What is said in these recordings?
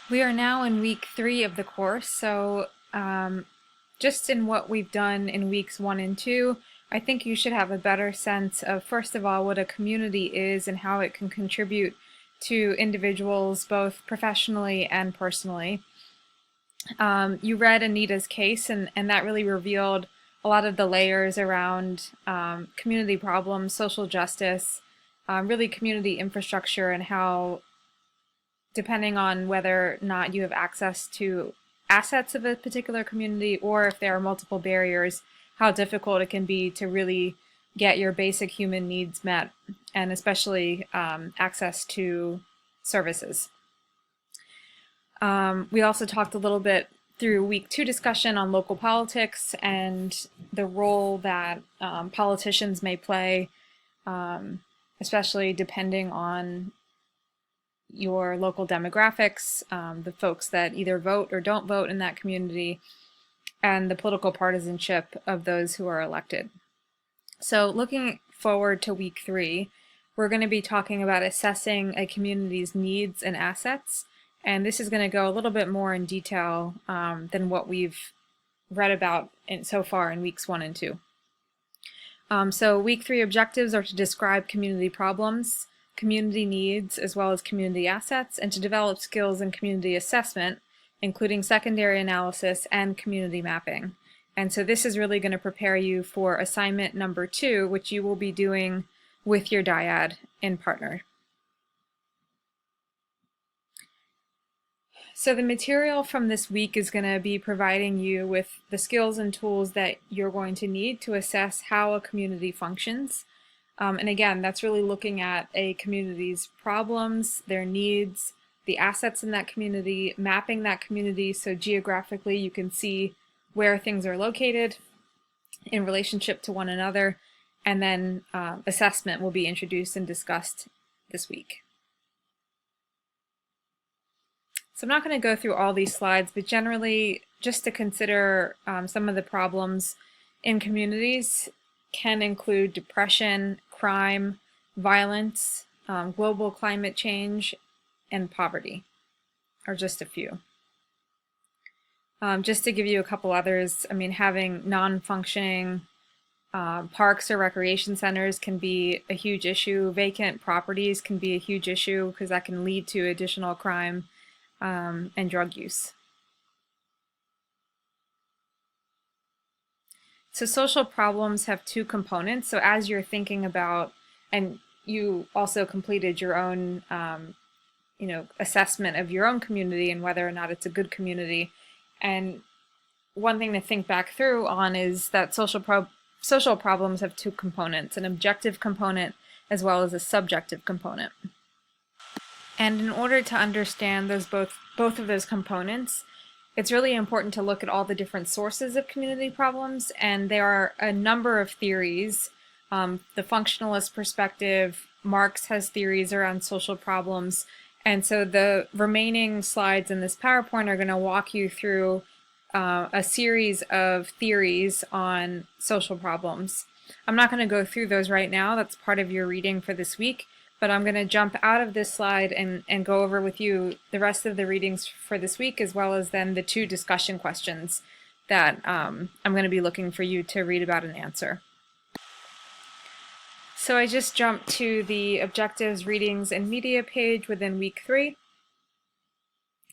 We are now in week 3 of the course, so just in what we've done in weeks 1 and 2, I think you should have a better sense of, first of all, what a community is and how it can contribute to individuals both professionally and personally. You read Anita's case, and that really revealed a lot of the layers around community problems, social justice, really community infrastructure, and how, depending on whether or not you have access to assets of a particular community or if there are multiple barriers, how difficult it can be to really get your basic human needs met, and especially access to services. We also talked a little bit through week 2 discussion on local politics and the role that politicians may play, especially depending on your local demographics, the folks that either vote or don't vote in that community, and the political partisanship of those who are elected. So looking forward to week 3, we're going to be talking about assessing a community's needs and assets, and this is going to go a little bit more in detail than what we've read about so far in weeks 1 and 2. So week 3 objectives are to describe community problems, community needs, as well as community assets, and to develop skills in community assessment, including secondary analysis and community mapping. And so this is really going to prepare you for assignment number 2, which you will be doing with your dyad in partner. So the material from this week is going to be providing you with the skills and tools that you're going to need to assess how a community functions. And again, that's really looking at a community's problems, their needs, the assets in that community, mapping that community so geographically you can see where things are located in relationship to one another, and then assessment will be introduced and discussed this week. So I'm not going to go through all these slides, but generally just to consider some of the problems in communities can include depression, crime, violence, global climate change, and poverty are just a few. Just to give you a couple others, I mean, having non-functioning parks or recreation centers can be a huge issue. Vacant properties can be a huge issue because that can lead to additional crime and drug use. So social problems have 2 components. So as you're thinking about, and you also completed your own, assessment of your own community and whether or not it's a good community. And one thing to think back through on is that social problems have 2 components, an objective component as well as a subjective component. And in order to understand both of those components, it's really important to look at all the different sources of community problems, and there are a number of theories. The functionalist perspective, Marx has theories around social problems, and so the remaining slides in this PowerPoint are going to walk you through a series of theories on social problems. I'm not going to go through those right now, that's part of your reading for this week, but I'm going to jump out of this slide and go over with you the rest of the readings for this week, as well as then the 2 discussion questions that I'm going to be looking for you to read about and answer. So I just jumped to the objectives, readings, and media page within week 3.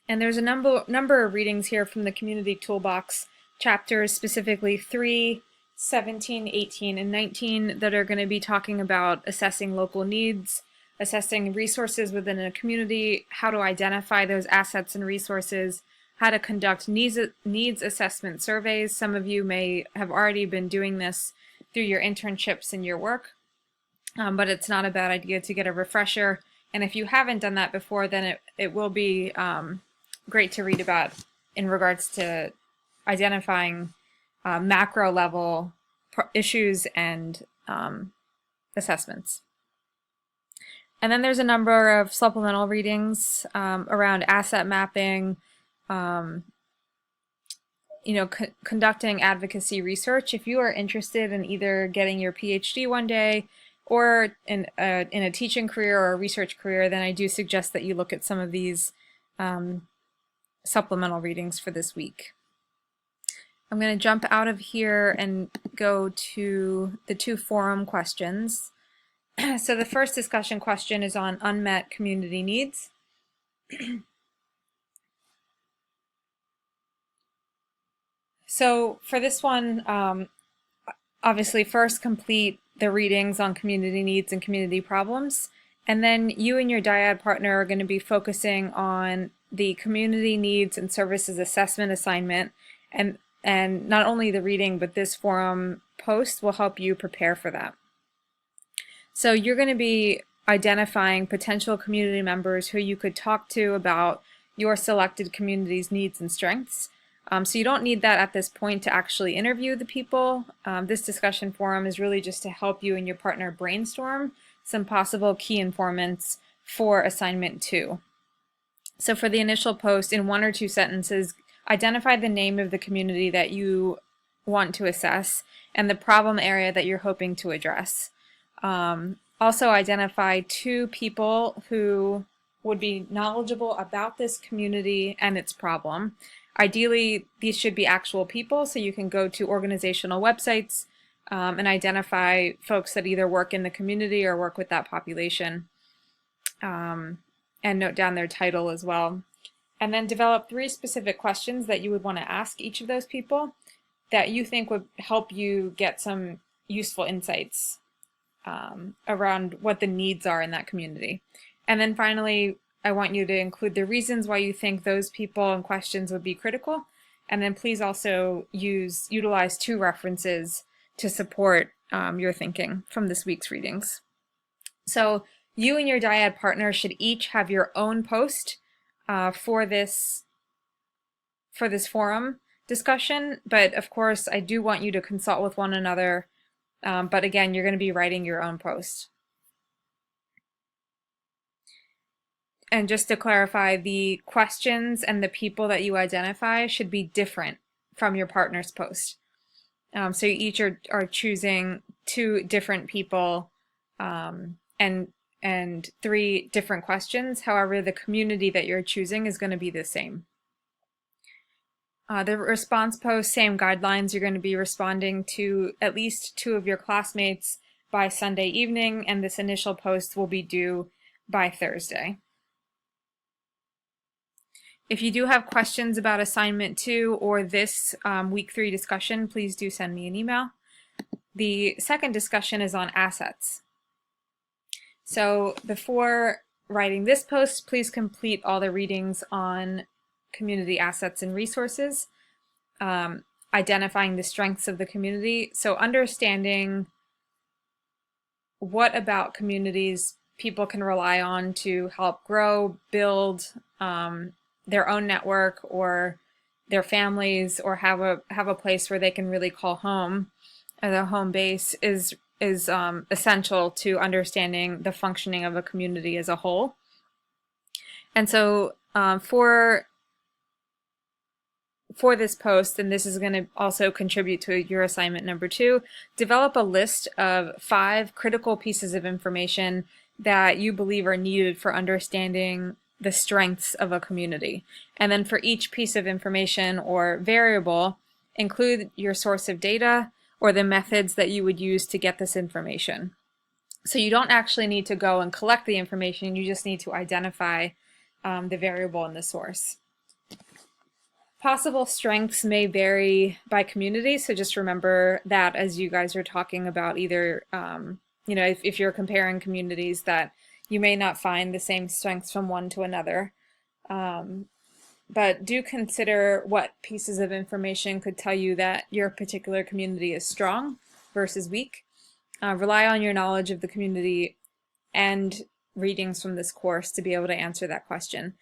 And there's a number of readings here from the Community Toolbox chapters, specifically 3, 17, 18, and 19, that are going to be talking about assessing local needs, assessing resources within a community, how to identify those assets and resources, how to conduct needs assessment surveys. Some of you may have already been doing this through your internships and your work, but it's not a bad idea to get a refresher. And if you haven't done that before, then it will be great to read about in regards to identifying macro level issues and assessments. And then there's a number of supplemental readings around asset mapping, conducting advocacy research. If you are interested in either getting your PhD one day or in a teaching career or a research career, then I do suggest that you look at some of these supplemental readings for this week. I'm going to jump out of here and go to the 2 forum questions. So the first discussion question is on unmet community needs. So for this one, obviously first complete the readings on community needs and community problems, and then you and your dyad partner are going to be focusing on the community needs and services assessment assignment, and not only the reading, but this forum post will help you prepare for that. So you're going to be identifying potential community members who you could talk to about your selected community's needs and strengths. So you don't need that at this point to actually interview the people. This discussion forum is really just to help you and your partner brainstorm some possible key informants for assignment 2. So for the initial post, in 1 or 2 sentences, identify the name of the community that you want to assess and the problem area that you're hoping to address. Also identify 2 people who would be knowledgeable about this community and its problem. Ideally, these should be actual people, so you can go to organizational websites and identify folks that either work in the community or work with that population, and note down their title as well. And then develop 3 specific questions that you would want to ask each of those people that you think would help you get some useful insights around what the needs are in that community. And then finally, I want you to include the reasons why you think those people and questions would be critical. And then please also utilize 2 references to support your thinking from this week's readings. So you and your dyad partner should each have your own post for this forum discussion, but of course I do want you to consult with one another. But again, you're going to be writing your own post. And just to clarify, the questions and the people that you identify should be different from your partner's post. So you each are choosing 2 different people and 3 different questions. However, the community that you're choosing is going to be the same. The response post, same guidelines. You're going to be responding to at least 2 of your classmates by Sunday evening, and this initial post will be due by Thursday. If you do have questions about assignment 2 or this week 3 discussion, please do send me an email. The second discussion is on assets. So before writing this post, please complete all the readings on community assets and resources, identifying the strengths of the community. So understanding what about communities people can rely on to help grow, build their own network or their families, or have a place where they can really call home, their home base is essential to understanding the functioning of a community as a whole. And so for this post, and this is going to also contribute to your assignment number 2, develop a list of 5 critical pieces of information that you believe are needed for understanding the strengths of a community. And then for each piece of information or variable, include your source of data or the methods that you would use to get this information. So you don't actually need to go and collect the information, you just need to identify the variable and the source. Possible strengths may vary by community, so just remember that as you guys are talking about either, if you're comparing communities, that you may not find the same strengths from one to another. But do consider what pieces of information could tell you that your particular community is strong versus weak. Rely on your knowledge of the community and readings from this course to be able to answer that question.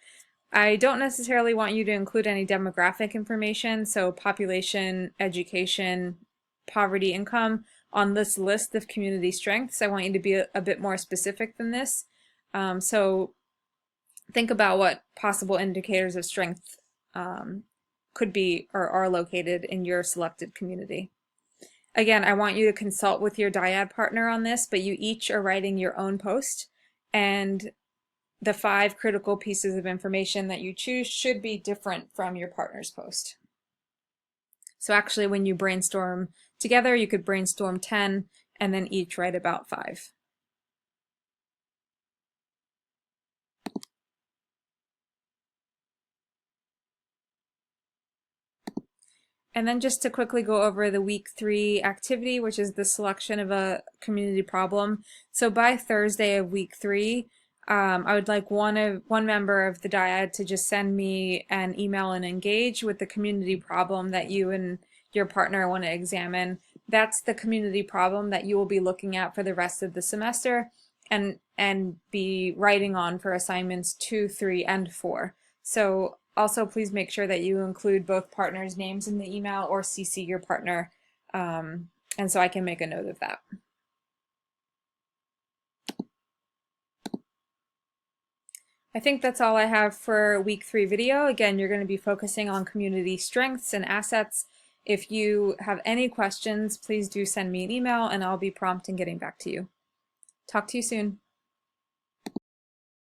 I don't necessarily want you to include any demographic information, so population, education, poverty, income on this list of community strengths. I want you to be a bit more specific than this. So think about what possible indicators of strength could be or are located in your selected community. Again, I want you to consult with your dyad partner on this, but you each are writing your own post, and the 5 critical pieces of information that you choose should be different from your partner's post. So actually, when you brainstorm together, you could brainstorm 10 and then each write about 5. And then just to quickly go over the week 3 activity, which is the selection of a community problem. So by Thursday of week 3, I would like one member of the dyad to just send me an email and engage with the community problem that you and your partner want to examine. That's the community problem that you will be looking at for the rest of the semester and be writing on for assignments 2, 3, and 4. So also please make sure that you include both partners' names in the email or CC your partner, and so I can make a note of that. I think that's all I have for week 3 video. Again, you're going to be focusing on community strengths and assets. If you have any questions, please do send me an email and I'll be prompt in getting back to you. Talk to you soon.